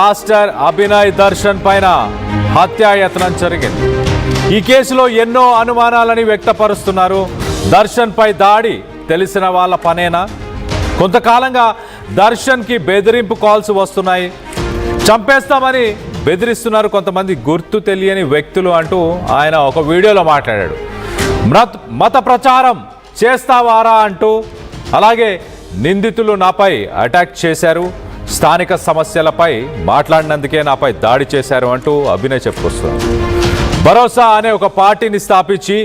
Pastor Abhinay Darshan పైన హత్యాయత్నం జరిగింది. ఈ కేసులో ఎన్నో అనుమానాలని వ్యక్తపరుస్తున్నారు. దర్శన్ పై దాడి తెలిసిన వాళ్ళ పనేనా? కొంతకాలంగా దర్శన్కి బెదిరింపు కాల్స్ వస్తున్నాయి. చంపేస్తామని బెదిరిస్తున్నారు కొంతమంది గుర్తు తెలియని వ్యక్తులు అంటూ ఆయన ఒక వీడియోలో మాట్లాడాడు. మత ప్రచారం చేస్తావారా అంటూ, అలాగే నిందితులు నాపై అటాక్ చేశారు, స్థానిక సమస్యలపై మాట్లాడినందుకే నాపై దాడి చేశారు అంటూ అభినయ్ చెప్పుకొస్తున్నారు. భరోసా అనే ఒక పార్టీని స్థాపించి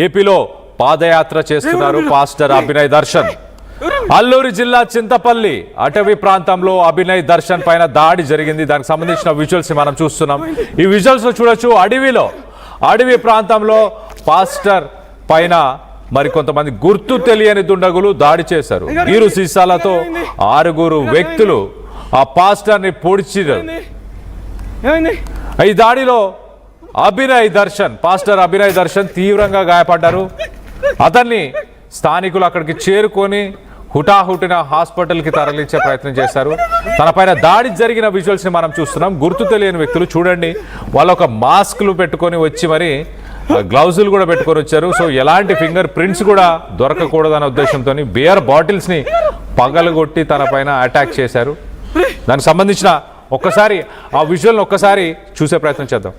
ఏపీలో పాదయాత్ర చేస్తున్నారు పాస్టర్ అభినయ్ దర్శన్. అల్లూరి జిల్లా చింతపల్లి అటవీ ప్రాంతంలో అభినయ్ దర్శన్ పైన దాడి జరిగింది. దానికి సంబంధించిన విజువల్స్ మనం చూస్తున్నాం. ఈ విజువల్స్ లో చూడొచ్చు, అడవి ప్రాంతంలో పాస్టర్ పైన మరి కొంతమంది గుర్తు తెలియని దుండగులు దాడి చేశారు. నీరు సీసాలతో 6 వ్యక్తులు ఆ పాస్టర్ ని పొడిచారు. ఈ దాడిలో పాస్టర్ అభినయ్ దర్శన్ తీవ్రంగా గాయపడ్డారు. అతన్ని స్థానికులు అక్కడికి చేరుకొని హుటాహుటిన హాస్పిటల్కి తరలించే ప్రయత్నం చేశారు. తన పైన దాడి జరిగిన విజువల్స్ ని మనం చూస్తున్నాం. గుర్తు తెలియని వ్యక్తులు చూడండి, వాళ్ళు ఒక మాస్క్లు పెట్టుకొని వచ్చి మరి గ్లౌజులు కూడా పెట్టుకొని వచ్చారు. సో ఎలాంటి ఫింగర్ ప్రింట్స్ కూడా దొరకకూడదనే ఉద్దేశంతో బియర్ బాటిల్స్ ని పగలగొట్టి తన పైన అటాక్ చేశారు. దానికి సంబంధించిన ఒక్కసారి ఆ విజువల్ని ఒక్కసారి చూసే ప్రయత్నం చేద్దాం.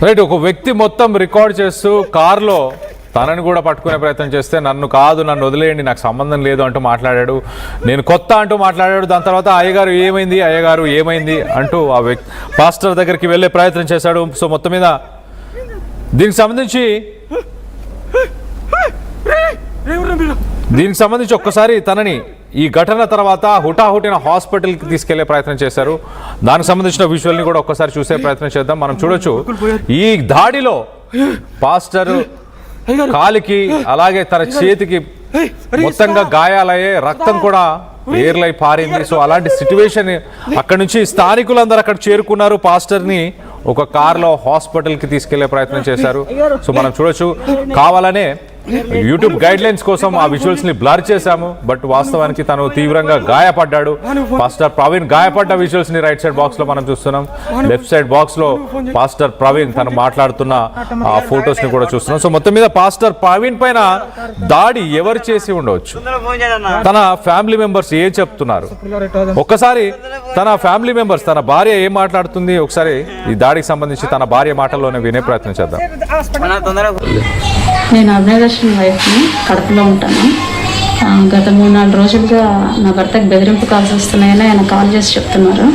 రైట్, ఒక వ్యక్తి మొత్తం రికార్డ్ చేస్తూ కారులో తనని కూడా పట్టుకునే ప్రయత్నం చేస్తే నన్ను వదిలేయండి, నాకు సంబంధం లేదు అంటూ మాట్లాడాడు. నేను కొత్త అంటూ మాట్లాడాడు. దాని తర్వాత అయ్యగారు ఏమైంది అంటూ ఆ వ్యక్తి పాస్టర్ దగ్గరికి వెళ్ళే ప్రయత్నం చేశాడు. సో మొత్తం మీద దీనికి సంబంధించి ఒక్కసారి తనని ఈ ఘటన తర్వాత హుటాహుటిన హాస్పిటల్కి తీసుకెళ్లే ప్రయత్నం చేశారు. దానికి సంబంధించిన విజువల్ని కూడా ఒక్కసారి చూసే ప్రయత్నం చేద్దాం. మనం చూడొచ్చు, ఈ దాడిలో పాస్టర్ కాలికి అలాగే తన చేతికి మొత్తంగా గాయాలయ్యే, రక్తం కూడా ఏర్లై పారింది. సో అలాంటి సిచ్యువేషన్ అక్కడ నుంచి స్థానికులందరూ అక్కడ చేరుకున్నారు. పాస్టర్ ని ఒక కారులో హాస్పిటల్ కి తీసుకెళ్లే ప్రయత్నం చేశారు. సో మనం చూడొచ్చు, కావాలనే యూట్యూబ్ గైడ్ లైన్స్ కోసం ఆ విజువల్స్ ని బ్లర్ చేశాము. బట్ వాస్తవానికి తను తీవ్రంగా గాయపడ్డాడు. పాస్టర్ ప్రవీణ్ గాయపడ్డ విజువల్స్ ని రైట్ సైడ్ బాక్స్ లో మనం చూస్తున్నాం. లెఫ్ట్ సైడ్ బాక్స్ లో పాస్టర్ ప్రవీణ్ తను మాట్లాడుతున్న ఆ ఫొటోస్ ని కూడా చూస్తున్నాం. సో మొత్తం మీద పాస్టర్ ప్రవీణ్ పైన దాడి ఎవరు చేసి ఉండవచ్చు, తన ఫ్యామిలీ మెంబర్స్ ఏం చెప్తున్నారు, ఒక్కసారి తన ఫ్యామిలీ మెంబర్స్, తన భార్య ఏం మాట్లాడుతుంది, ఒకసారి ఈ దాడికి సంబంధించి తన భార్య మాటల్లోనే వినే ప్రయత్నం చేద్దాం. నేను అభినయ్ దర్శన్ వైఫ్ని, కడపలో ఉంటాను. గత 3-4 రోజులుగా నా భర్తకి బెదిరింపు కాల్స్ వస్తున్నాయని ఆయన కాల్ చేసి చెప్తున్నారు.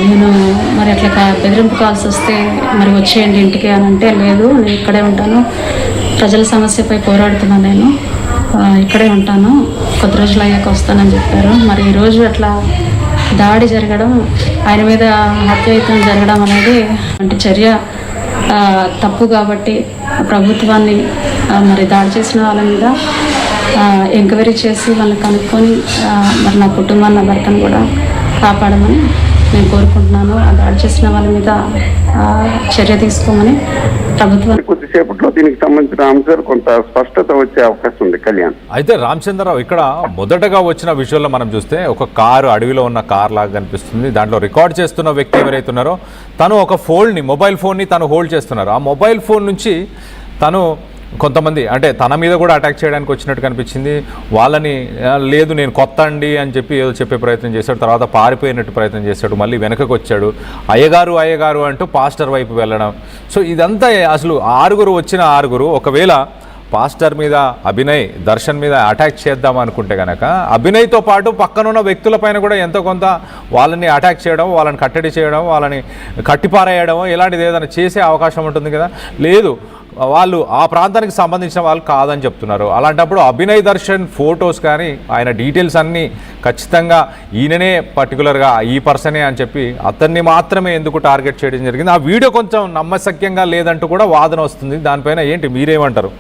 నేను మరి అట్లా బెదిరింపు కాల్స్ వస్తే మరి వచ్చేయండి ఇంటికి అని అంటే, లేదు నేను ఇక్కడే ఉంటాను, ప్రజల సమస్యపై పోరాడుతున్నాను, నేను ఇక్కడే ఉంటాను, కొద్ది రోజులు అయ్యాక వస్తానని చెప్పారు. మరి ఈరోజు అట్లా దాడి జరగడం, ఆయన మీద హత్యాయత్నం జరగడం అనేది అంటే చర్య తప్పు. కాబట్టి ప్రభుత్వాన్ని మరి దాడి చేసిన వాళ్ళ మీద ఎంక్వైరీ చేసి వాళ్ళని కనుక్కొని మరి నా కుటుంబాన్ని, నా భర్తను కూడా కాపాడమని నేను కోరుకుంటున్నాను. ఆ దాడి చేసిన వాళ్ళ మీద చర్య తీసుకోమని ప్రభుత్వం. కొద్దిసేపట్లో దీనికి సంబంధించిన అంశాలు కొంత స్పష్టత వచ్చే అవకాశం ఉంది. కళ్యాణ్, అయితే రామచంద్రరావు, ఇక్కడ మొదటగా వచ్చిన విషయంలో మనం చూస్తే ఒక కారు, అడవిలో ఉన్న కార్ లాగా కనిపిస్తుంది. దాంట్లో రికార్డ్ చేస్తున్న వ్యక్తి ఎవరైతే ఉన్నారో తను ఒక మొబైల్ ఫోన్ని తను హోల్డ్ చేస్తున్నారు. ఆ మొబైల్ ఫోన్ నుంచి తను కొంతమంది అంటే తన మీద కూడా అటాక్ చేయడానికి వచ్చినట్టు కనిపించింది. వాళ్ళని లేదు నేను కొత్త అండి అని చెప్పి ఏదో చెప్పే ప్రయత్నం చేశాడు. తర్వాత పారిపోయినట్టు ప్రయత్నం చేశాడు. మళ్ళీ వెనకకు వచ్చాడు. అయ్యగారు అంటూ పాస్టర్ వైపు వెళ్ళడం. సో ఇదంతా అసలు 6 వచ్చిన 6 ఒకవేళ పాస్టర్ మీద అభినయ్ దర్శన్ మీద అటాక్ చేద్దాం అనుకుంటే కనుక అభినయ్తో పాటు పక్కనున్న వ్యక్తులపైన కూడా ఎంతో కొంత వాళ్ళని అటాక్ చేయడం, వాళ్ళని కట్టడి చేయడం, వాళ్ళని కట్టిపారేయడం ఇలాంటిది ఏదైనా చేసే అవకాశం ఉంటుంది కదా. లేదు, వాళ్ళు ఆ ప్రాంతానికి సంబంధించిన వాళ్ళు కాదని చెప్తున్నారు. అలాంటప్పుడు అభినయ్ దర్శన్ ఫొటోస్ కానీ ఆయన డీటెయిల్స్ అన్నీ ఖచ్చితంగా ఈయననే పర్టికులర్గా ఈ పర్సనే అని చెప్పి అతన్ని మాత్రమే ఎందుకు టార్గెట్ చేయడం జరిగింది? ఆ వీడియో కొంచెం నమ్మశక్యంగా లేదంటూ కూడా వాదన వస్తుంది. దానిపైన ఏంటి మీరేమంటారు?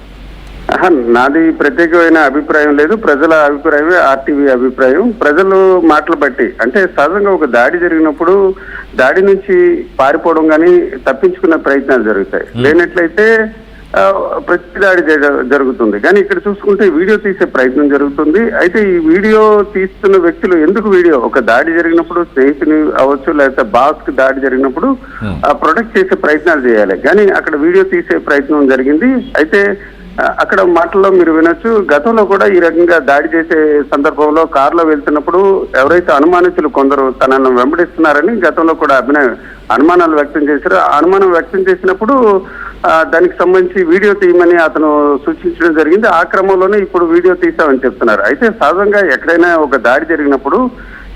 నాది ప్రత్యేకమైన అభిప్రాయం లేదు, ప్రజల అభిప్రాయమే ఆర్టీవీ అభిప్రాయం. ప్రజలు మాటలు బట్టి అంటే సహజంగా ఒక దాడి జరిగినప్పుడు దాడి నుంచి పారిపోవడం కానీ తప్పించుకునే ప్రయత్నాలు జరుగుతాయి. లేనట్లయితే ప్రతి దాడి జరుగుతుంది. కానీ ఇక్కడ చూసుకుంటే వీడియో తీసే ప్రయత్నం జరుగుతుంది. అయితే ఈ వీడియో తీస్తున్న వ్యక్తులు ఎందుకు వీడియో ఒక దాడి జరిగినప్పుడు స్నేహితుని అవ్వచ్చు, లేకపోతే బాస్ కి దాడి జరిగినప్పుడు ప్రొటెక్ట్ చేసే ప్రయత్నాలు చేయాలి. కానీ అక్కడ వీడియో తీసే ప్రయత్నం జరిగింది. అయితే అక్కడ మాటల్లో మీరు వినొచ్చు, గతంలో కూడా ఈ రకంగా దాడి చేసే సందర్భంలో కారులో వెళ్తున్నప్పుడు ఎవరైతే అనుమానితులు కొందరు తనను వెంబడిస్తున్నారని గతంలో కూడా అనుమానాలు వ్యక్తం చేశారు. ఆ అనుమానం వ్యక్తం చేసినప్పుడు దానికి సంబంధించి వీడియో తీయమని అతను సూచించడం జరిగింది. ఆ క్రమంలోనే ఇప్పుడు వీడియో తీసామని చెప్తున్నారు. అయితే సహజంగా ఎక్కడైనా ఒక దాడి జరిగినప్పుడు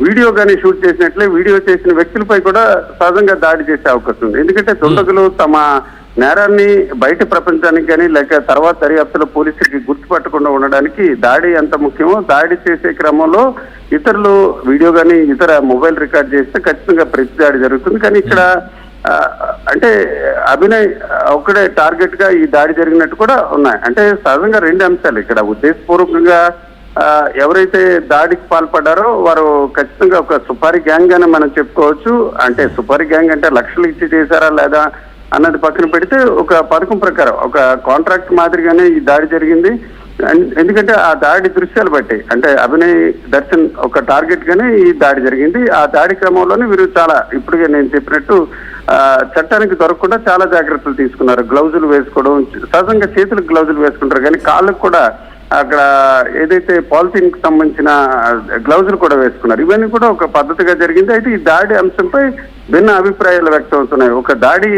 వీడియో కానీ షూట్ చేసినట్లే వీడియో చేసిన వ్యక్తులపై కూడా సహజంగా దాడి చేసే అవకాశం ఉంది. ఎందుకంటే దుండగులు తమ నేరాన్ని బయట ప్రపంచానికి కానీ లేక తర్వాత దర్యాప్తులో పోలీసులకి గుర్తుపట్టకుండా ఉండడానికి దాడి ఎంత ముఖ్యమో, దాడి చేసే క్రమంలో ఇతరులు వీడియో కానీ ఇతర మొబైల్ రికార్డ్ చేస్తే ఖచ్చితంగా ప్రతి దాడి జరుగుతుంది. కానీ ఇక్కడ అంటే అభినయ్ ఒక్కడే టార్గెట్ గా ఈ దాడి జరిగినట్టు కూడా ఉన్నాయి. అంటే సహజంగా రెండు అంశాలు ఇక్కడ ఉద్దేశపూర్వకంగా ఎవరైతే దాడికి పాల్పడ్డారో వారు ఖచ్చితంగా ఒక సుపారీ గ్యాంగ్ అని మనం చెప్పుకోవచ్చు. అంటే సుపారీ గ్యాంగ్ అంటే లక్షలు ఇచ్చి చేశారా లేదా అన్నది పక్కన పెడితే ఒక పథకం ప్రకారం ఒక కాంట్రాక్ట్ మాదిరిగానే ఈ దాడి జరిగింది. ఎందుకంటే ఆ దాడి దృశ్యాలు బట్టి అంటే అభినయ్ దర్శన్ ఒక టార్గెట్ గానే ఈ దాడి జరిగింది. ఆ దాడి క్రమంలోనే వీరు చాలా ఇప్పుడుగా నేను చెప్పినట్టు చట్టానికి దొరకకుండా చాలా జాగ్రత్తలు తీసుకున్నారు. గ్లౌజులు వేసుకోవడం, సహజంగా చేతులకు గ్లౌజులు వేసుకుంటారు కానీ కాళ్ళకు కూడా అక్కడ ఏదైతే పాలిథిన్ కి సంబంధించిన గ్లౌజులు కూడా వేసుకున్నారు. ఇవన్నీ కూడా ఒక పద్ధతిగా జరిగింది. అయితే ఈ దాడి అంశంపై భిన్న అభిప్రాయాలు వ్యక్తం అవుతున్నాయి. ఒక దాడి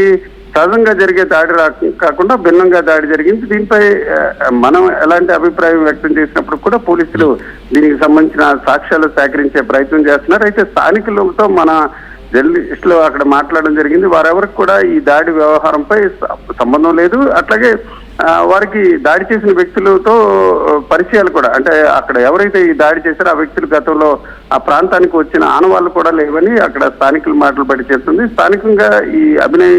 సహజంగా జరిగే దాడి కాకుండా భిన్నంగా దాడి జరిగింది. దీనిపై మనం ఎలాంటి అభిప్రాయం వ్యక్తం చేసినప్పుడు కూడా పోలీసులు దీనికి సంబంధించిన సాక్ష్యాలు సేకరించే ప్రయత్నం చేస్తున్నారు. అయితే స్థానికులతో మన జర్నలిస్టులు అక్కడ మాట్లాడడం జరిగింది. వారెవరికి కూడా ఈ దాడి వ్యవహారంపై సంబంధం లేదు. అట్లాగే వారికి దాడి చేసిన వ్యక్తులతో పరిచయాలు కూడా అంటే అక్కడ ఎవరైతే ఈ దాడి చేశారో ఆ వ్యక్తులు గతంలో ఆ ప్రాంతానికి వచ్చిన ఆనవాళ్ళు కూడా లేవని అక్కడ స్థానికులు మాటలు పడి చేస్తుంది. స్థానికంగా ఈ అభినయ్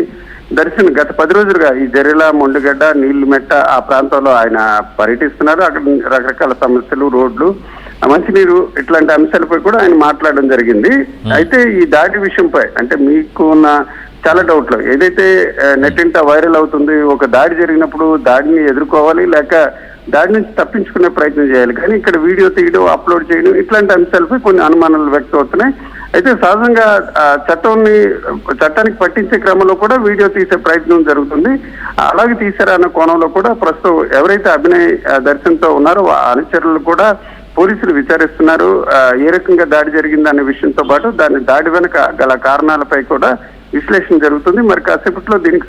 దర్శన్ గత 10 రోజులుగా ఈ జెరిలా, మొండిగడ్డ, నీళ్లమెట్ట ఆ ప్రాంతంలో ఆయన పర్యటిస్తున్నారు. అక్కడ రకరకాల సమస్యలు, రోడ్లు, మంచినీరు ఇట్లాంటి అంశాలపై కూడా ఆయన మాట్లాడడం జరిగింది. అయితే ఈ దాడి విషయంపై అంటే మీకు ఉన్న చాలా డౌట్లు ఏదైతే నెట్టింట వైరల్ అవుతుంది, ఒక దాడి జరిగినప్పుడు దాడిని ఎదుర్కోవాలి లేక దాడి నుంచి తప్పించుకునే ప్రయత్నం చేయాలి. కానీ ఇక్కడ వీడియో తీయడం, అప్లోడ్ చేయడం ఇట్లాంటి అంశాలపై కొన్ని అనుమానాలు వ్యక్తం అవుతున్నాయి. అయితే సహజంగా చట్టానికి పట్టించే క్రమంలో కూడా వీడియో తీసే ప్రయత్నం జరుగుతుంది. అలాగే తీసారా అన్న కోణంలో కూడా ప్రస్తుతం ఎవరైతే అభినయ్ దర్శన్తో ఉన్నారో ఆ అనుచరులు కూడా పోలీసులు విచారిస్తున్నారు. ఏ రకంగా దాడి జరిగిందనే విషయంతో పాటు దాడి వెనుక గల కారణాలపై కూడా విశ్లేషణ జరుగుతుంది. మరి కాసేపట్లో దీనికి